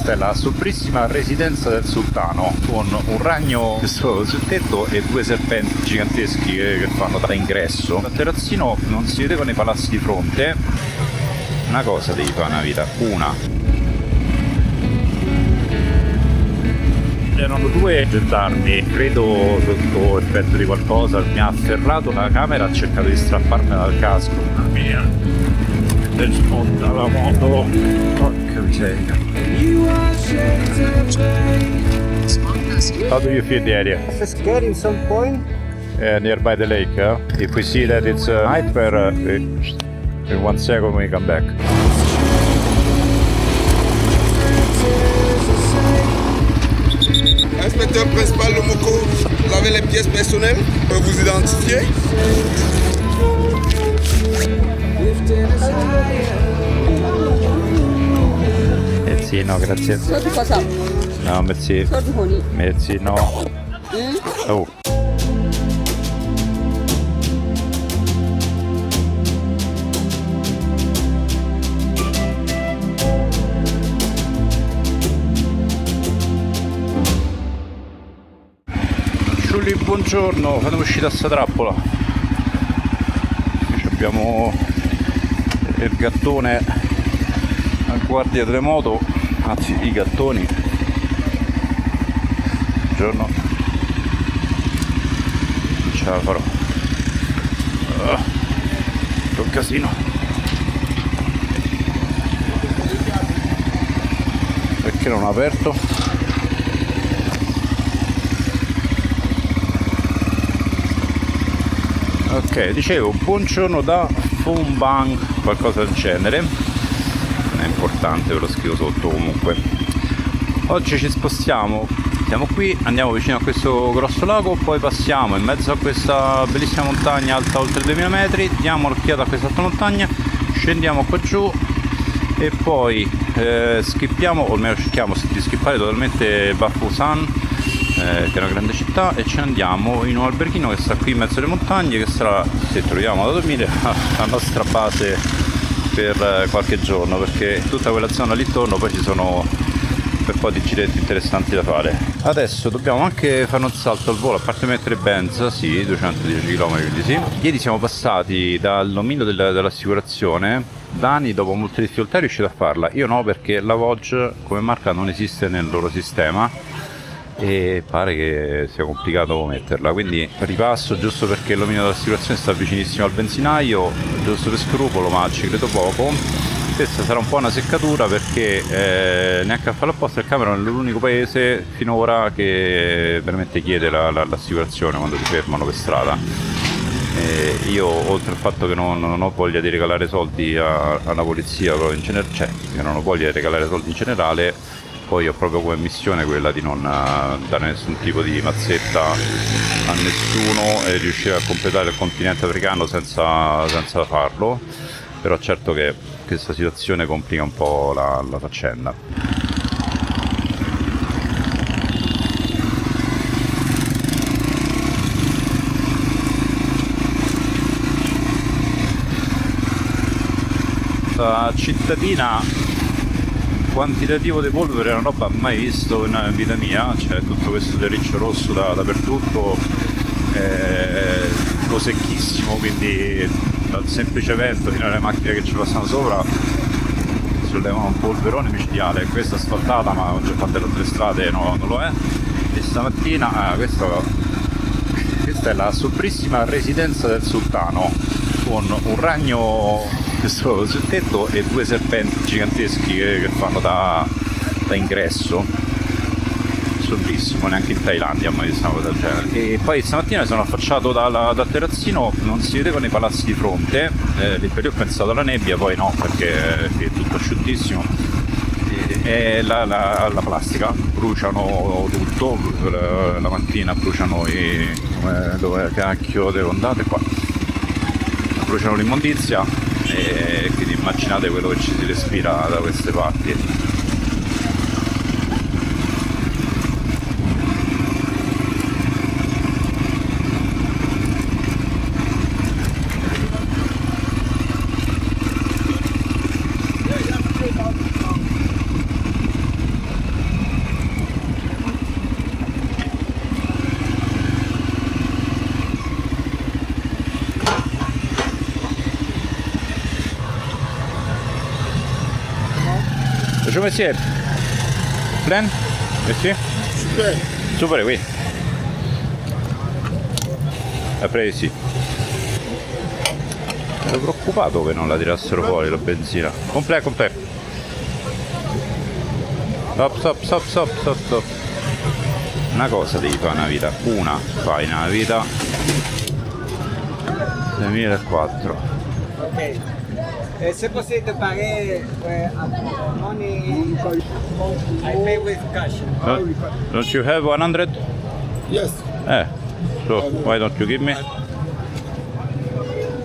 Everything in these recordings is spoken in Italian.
Questa è la sobrissima residenza del sultano, con un ragno sul tetto e due serpenti giganteschi che fanno da ingresso. Dal terrazzino non si vedevano i palazzi di fronte. Una cosa devi fare nella vita, Erano due gendarmi, credo sotto effetto di qualcosa, mi ha afferrato la camera, ha cercato di strapparmela dal casco. Mamma mia, e smonta la moto, porca miseria. How do you feel the area? Scared in some point. Nearby the lake, if we see that it's hyper, in 1 second we come back. Inspecteur principal Lomoko, vous avez les pièces personnelles, vous vous identifier. Merci, no, grazie. No, merci. Merci, no. Oh. Giulio, buongiorno, fatemi uscire da sta trappola. Qui abbiamo il gattone a guardia delle moto, anzi i gattoni. Buongiorno. Non ce la farò. Che un casino. Perché non ho aperto? Ok, dicevo, buongiorno da Phuong, qualcosa del genere, non è importante, ve lo scrivo sotto comunque. Oggi ci spostiamo, siamo qui, andiamo vicino a questo grosso lago, poi passiamo in mezzo a questa bellissima montagna alta oltre 2000 metri, diamo un'occhiata a questa alta montagna, scendiamo qua giù e poi skippiamo, o almeno cerchiamo di skippare totalmente Ba Phu San, che è una grande città, e ci andiamo in un alberghino che sta qui in mezzo alle montagne, che sarà, se troviamo da dormire, la nostra base per qualche giorno, perché tutta quella zona lì intorno poi ci sono un po' di giretti interessanti da fare. Adesso dobbiamo anche fare un salto al volo, a parte mettere Benz, sì, 210 km, quindi sì. Ieri siamo passati dall'omino dell'assicurazione. Dani, dopo molte difficoltà, è riuscito a farla. Io no, perché la Vogue come marca non esiste nel loro sistema e pare che sia complicato metterla, quindi ripasso giusto perché l'omino dell'assicurazione sta vicinissimo al benzinaio, giusto per scrupolo, ma ci credo poco. Questa sarà un po' una seccatura perché neanche a farlo apposta il Camerun è l'unico paese finora che veramente chiede l'assicurazione quando ti fermano per strada. Io, oltre al fatto che non ho voglia di regalare soldi alla polizia, in generale, cioè che non ho voglia di regalare soldi in generale, poi ho proprio come missione quella di non dare nessun tipo di mazzetta a nessuno e riuscire a completare il continente africano senza farlo. Però certo che questa situazione complica un po' la faccenda. La cittadina, quantitativo di polvere è una roba mai visto in vita mia, c'è tutto questo terriccio rosso dappertutto, cosecchissimo, quindi dal semplice vento fino alle macchine che ci passano sopra sollevano un polverone micidiale. Questa è asfaltata, ma ho già fatto le altre strade non lo è. E stamattina questa è la sobrissima residenza del sultano, con un ragno sul tetto e due serpenti giganteschi che fanno da ingresso. Bellissimo, neanche in Thailandia mai visto una cosa del genere. E poi stamattina mi sono affacciato dal terrazzino, non si vedevano i palazzi di fronte, lì per lì ho pensato alla nebbia, poi no, perché è tutto asciuttissimo, e la plastica, bruciano tutto, la mattina bruciano dove cacchio devo andare qua, bruciano l'immondizia, e quindi immaginate quello che ci si respira da queste parti. Bonjour monsieur. Plein? Monsieur? Super. Super, oui. Après sì. Ero preoccupato che non la tirassero fuori la benzina. Complet. Stop. Una cosa devi fare nella vita. Una fai nella vita. 2004. Ok. Se potete pagare money, I pay with cash. Don't you have 100? Yes. So why don't you give me?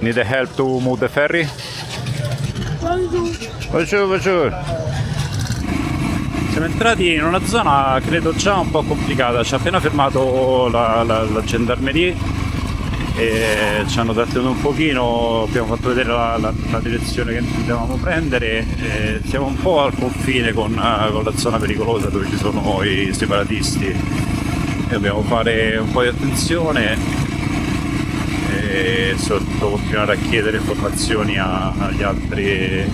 Need help to move the ferry? Bonjour. Siamo entrati in una zona credo già un po' complicata, ci ha appena fermato la gendarmeria e ci hanno trattenuto un pochino, abbiamo fatto vedere la direzione che dovevamo prendere e siamo un po' al confine con la zona pericolosa dove ci sono i separatisti e dobbiamo fare un po' di attenzione e continuare a chiedere informazioni agli altri.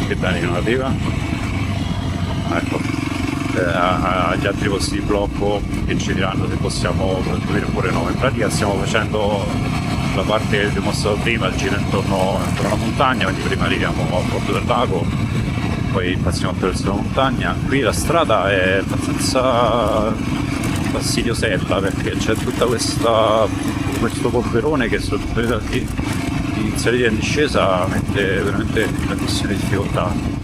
Che Dani non arriva? Ecco, agli altri posti di blocco che ci diranno se possiamo proseguire oppure no. In pratica stiamo facendo la parte che vi ho mostrato prima, il giro intorno alla montagna, quindi prima arriviamo al porto del lago, poi passiamo attraverso la montagna. Qui la strada è abbastanza fastidiosella perché c'è tutta questo polverone che in salita e in discesa mette veramente in grandissime difficoltà.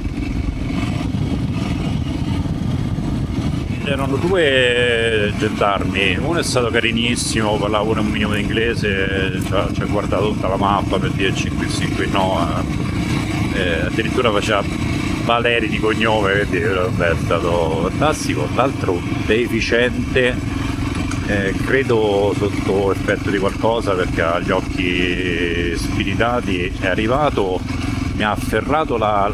Erano due gendarmi, uno è stato carinissimo, parlava pure un minimo di inglese, ci ha guardato tutta la mappa per dirci qui sì, qui no, addirittura faceva Valeri di cognome, quindi vabbè, è stato fantastico. L'altro deficiente, credo sotto effetto di qualcosa perché ha gli occhi spiritati, è arrivato, mi ha afferrato la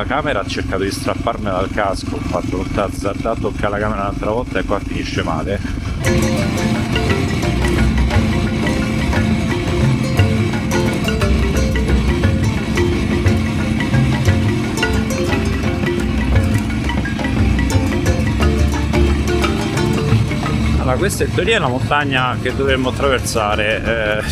camera, ha cercato di strapparmela dal casco, ho fatto un azzardato a toccare la camera un'altra volta e qua finisce male. Allora, questa in teoria è la montagna che dovremmo attraversare.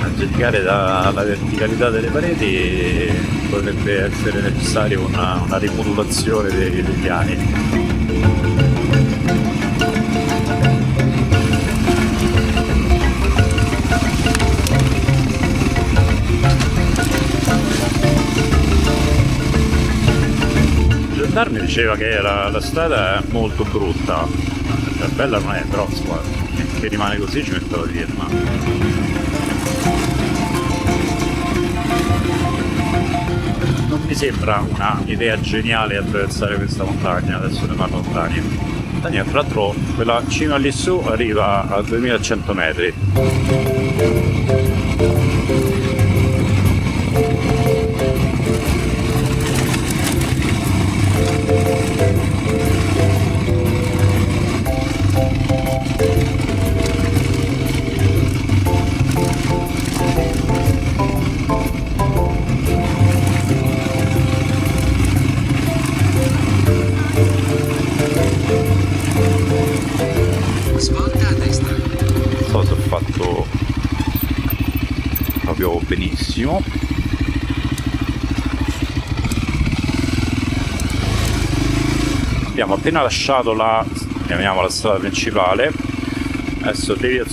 A giudicare dalla verticalità delle pareti potrebbe essere necessaria una rimodulazione dei piani. Il gendarme diceva che la strada è molto brutta, cioè bella non è, però che rimane così ci metto la firma. Non mi sembra un'idea geniale attraversare questa montagna, adesso ne parlo Dani. Dani, tra l'altro quella cima lì su arriva a 2100 metri. Ho fatto proprio benissimo. Abbiamo appena lasciato chiamiamola strada principale, adesso devia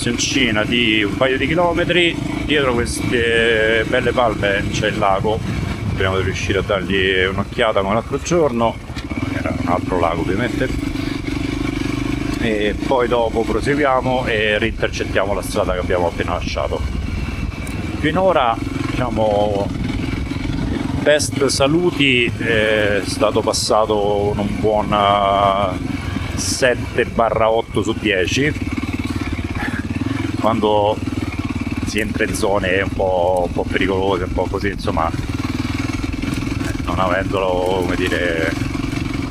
di un paio di chilometri, dietro queste belle palme c'è il lago, speriamo di riuscire a dargli un'occhiata come l'altro giorno, era un altro lago ovviamente. E poi dopo proseguiamo e rintercettiamo la strada che abbiamo appena lasciato. Finora, diciamo, il test saluti è stato passato con un buon 7/8 su 10. Quando si entra in zone un po' pericolose, un po' così, insomma, non avendolo, come dire,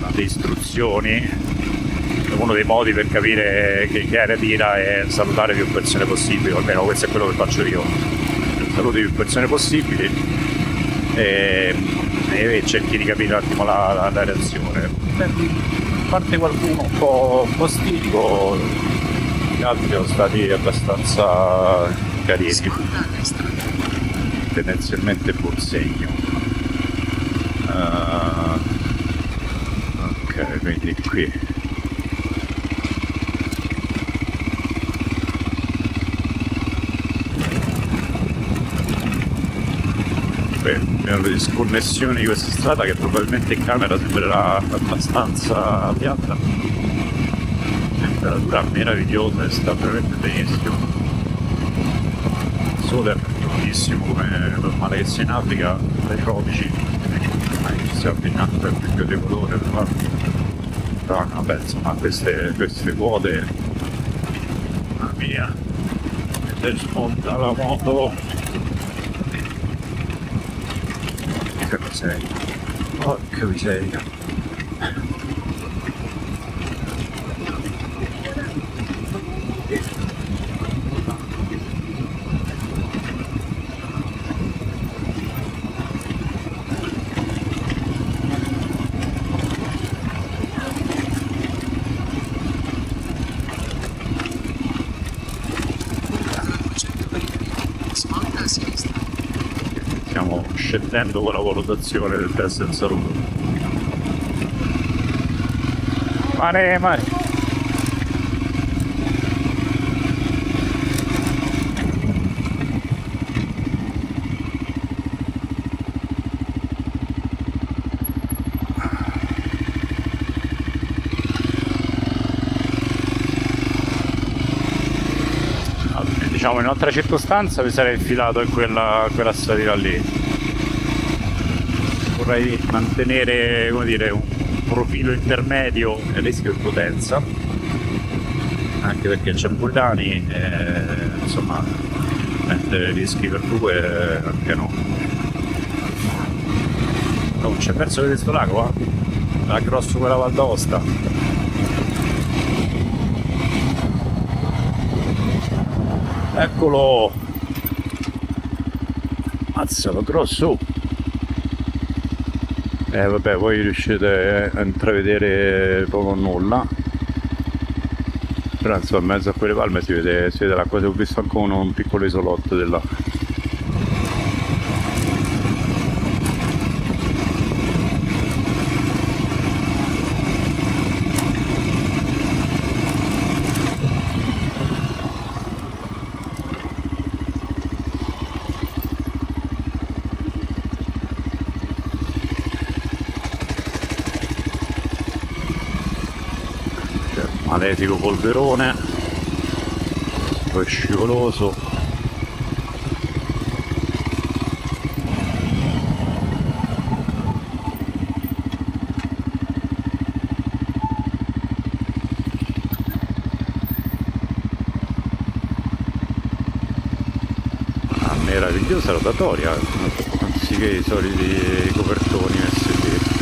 delle istruzioni, uno dei modi per capire che area tira è salutare più persone possibili, almeno questo è quello che faccio io, saluto più persone possibili e e cerchi di capire un attimo la reazione. A parte qualcuno un po' stitico, gli altri sono stati abbastanza carini, tendenzialmente buon segno. Ok, quindi qui abbiamo le disconnessioni di questa strada che probabilmente in camera sembrerà abbastanza piatta. Temperatura meravigliosa e sta veramente benissimo. Il sole è bruttissimo come normale che sia in Africa, dai tropici, si avvicinando il più di colore, però vabbè, insomma queste quote, mamma mia, e smonta la moto. Porca miseria, porca miseria. Stiamo scendendo con la valutazione del test in salute. Mare. Diciamo in un'altra circostanza mi sarei infilato in quella stradina lì. Vorrei mantenere, come dire, un profilo intermedio e rischio di potenza, anche perché c'è Bullani, insomma, mentre rischi per due anche no. Non c'è perso di questo lago, la grosso quella Val d'Aosta. Eccolo, mazzalo grosso. Vabbè, voi riuscite a intravedere poco o nulla, però insomma in mezzo a quelle palme si vede l'acqua. Ho visto anche un piccolo isolotto della. Maledetico polverone, poi scivoloso. Una meravigliosa rotatoria, anziché i soliti copertoni messi lì.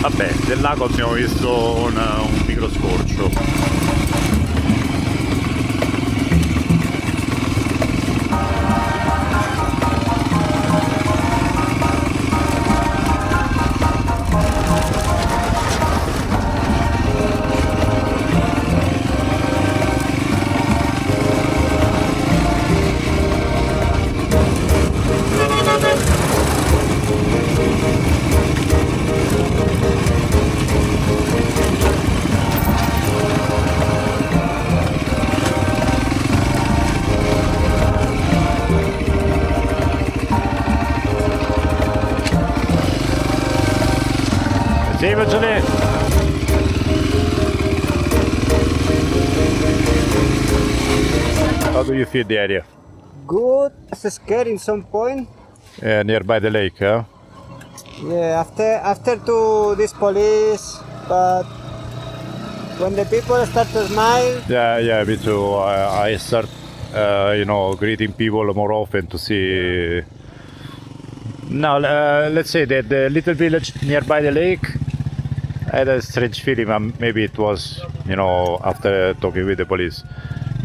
Vabbè, del lago abbiamo visto un micro scorcio. Sì, faccio lì. How do you feel the area? Good. It's scary in some point. Nearby the lake, huh? Yeah, after to this police, but when the people start to smile, Yeah, me too. I start greeting people more often to see. No, let's say that the little village nearby the lake had a strange feeling, but maybe it was, after talking with the police.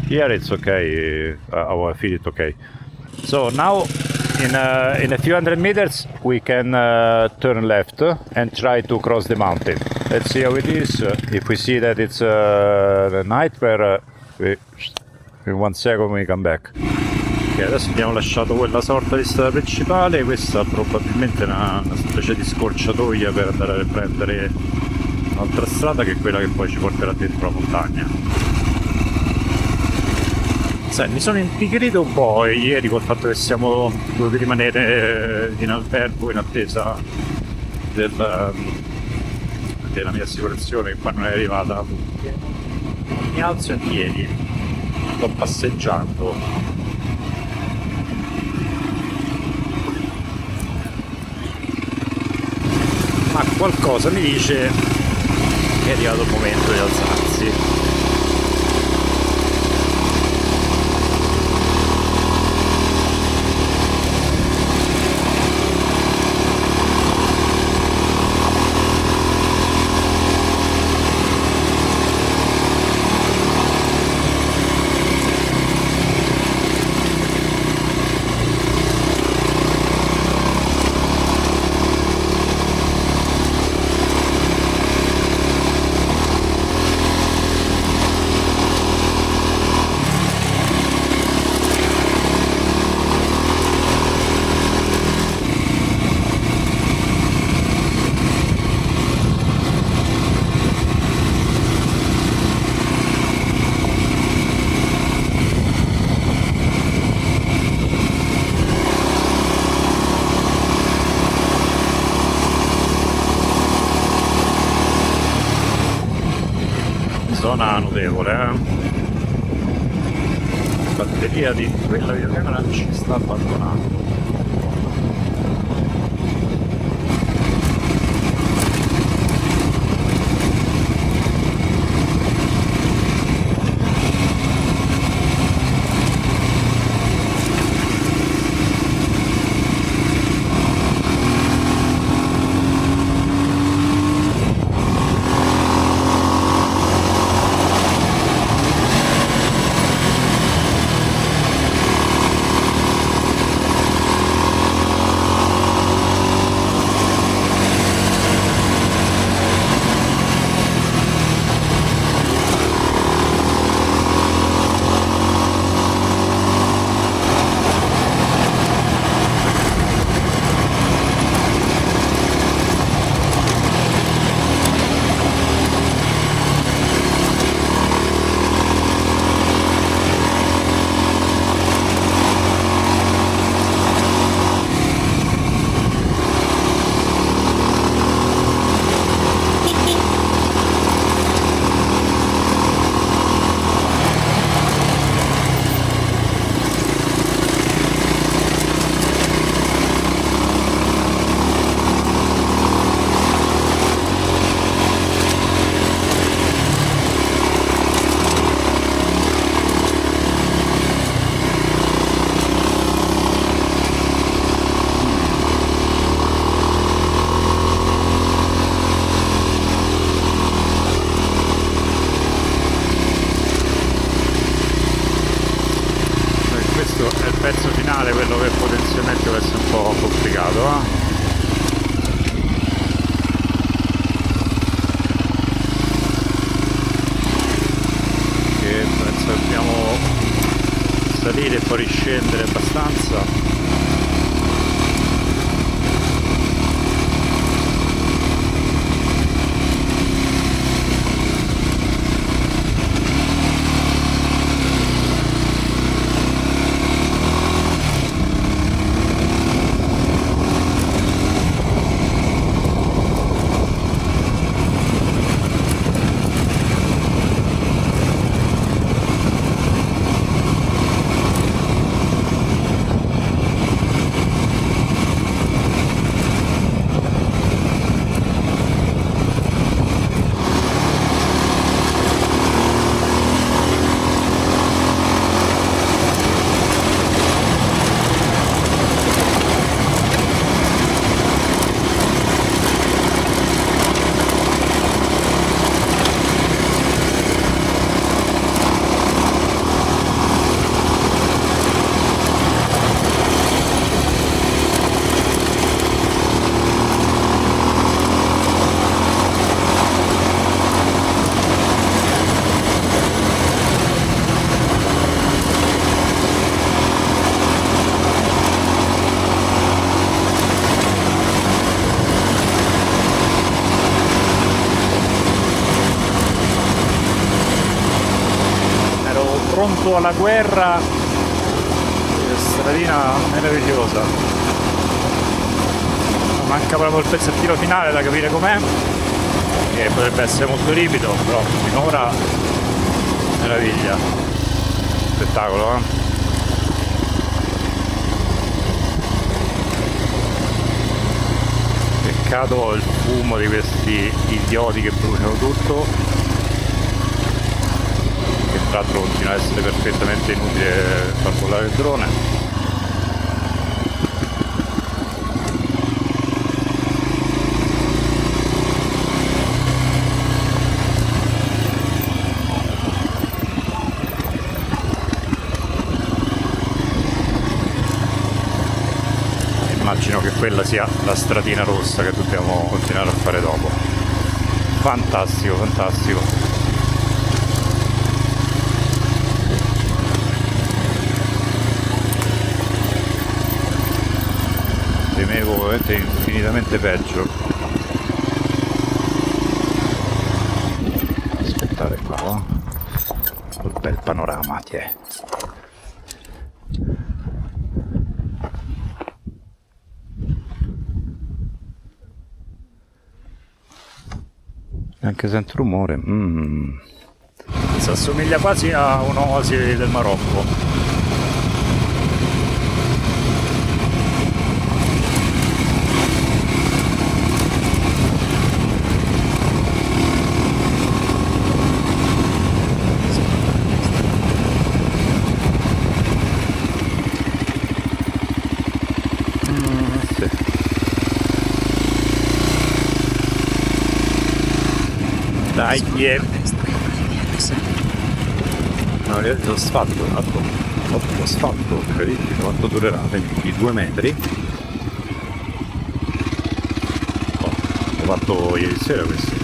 Here it's okay, I feel it okay. So now, in a few hundred meters, we can turn left and try to cross the mountain. Let's see how it is. If we see that it's a nightmare, in 1 second we come back. Ok, adesso abbiamo lasciato quella sorta di strada principale, questa probabilmente è una specie di scorciatoia per andare a prendere un'altra strada che è quella che poi ci porterà dentro la montagna. Sai, mi sono impigrito un po' ieri col fatto che siamo dovuti rimanere in albergo in attesa della mia assicurazione, che qua non è arrivata. Mi alzo in piedi, sto passeggiando. Ma qualcosa mi dice che è arrivato il momento di alzarsi. Zona notevole, La batteria di quella videocamera ci sta abbandonando. Pezzo finale, quello che potenzialmente può essere un po' complicato, che penso che dobbiamo salire e poi riscendere abbastanza. pronto alla guerra, stradina meravigliosa. Manca proprio il pezzettino finale da capire com'è, che potrebbe essere molto ripido, però finora meraviglia, spettacolo, eh? Peccato il fumo di questi idioti che bruciano tutto, che tra l'altro continua a essere perfettamente inutile far volare il drone. Immagino che quella sia la stradina rossa che dobbiamo continuare a fare dopo. Fantastico, fantastico. Temevo veramente infinitamente peggio. Aspettare qua, oh. Un bel panorama, tiè. Anche sento rumore. Si assomiglia quasi a un'oasi del Marocco. Dai, no, l'ho sfatto, l'ho sfatto, incredibile, quanto durerà? Quindi 2 metri. Oh, l'ho fatto ieri sera questo.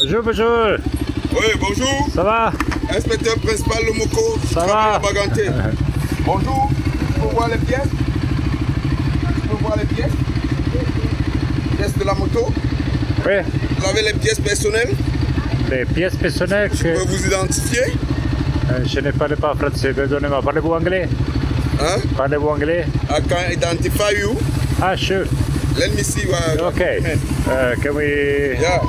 Bonjour, bonjour. Oui, bonjour. Ça va? Inspecteur principal Lomoko. Ça va? Baganté. Bonjour. Je peux voir les pièces? Je peux voir les pièces? Pièces de la moto? Oui, Vous avez les pièces personnelles? les pièces personnelles Je peux vous identifier? je ne parle pas français, perdonnez-moi. Parlez-vous anglais? Hein? Parlez-vous anglais? I can identify you. Ah, sure. Let me see what. Okay. Can we... Yeah.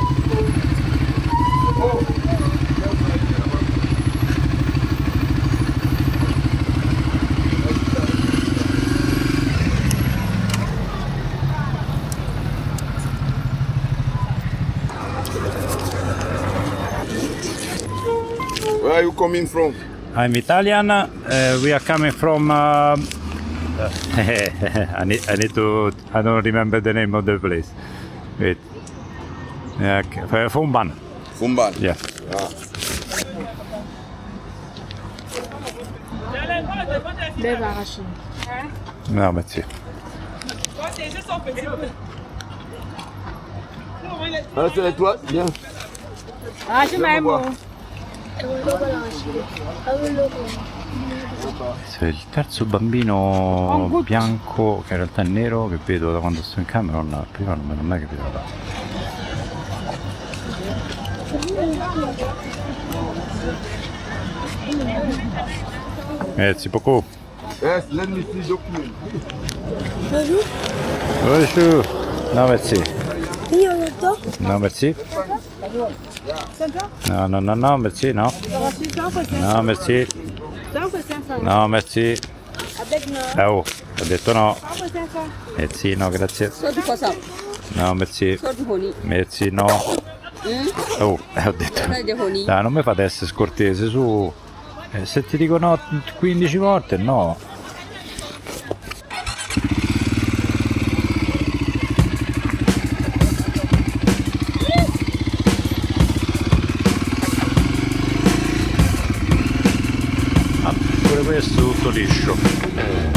Where are you coming from? I'm Italian. We are coming from... I need to... I don't remember the name of the place. Wait. Fumban. Fumban. Yeah. Ah. Lève arraché. No, ma sì. Ah, c'est toi? Bien. Arraché ma mo. C'è il terzo bambino bianco, che in realtà è nero, che vedo da quando sto in camera, prima non mi è mai capitato. Merci beaucoup. Yes, let me see document. Bonjour. No, merci. Io ho detto? No, merci. No, no, no, no, merci, no. No, merci. No, merci. Oh, ho detto no. Merci, no, grazie. No, merci. Merci, no. Oh, ho detto. Dai, non mi fate essere scortese, su. Se ti dico no 15 volte, no. Ah, pure questo tutto liscio.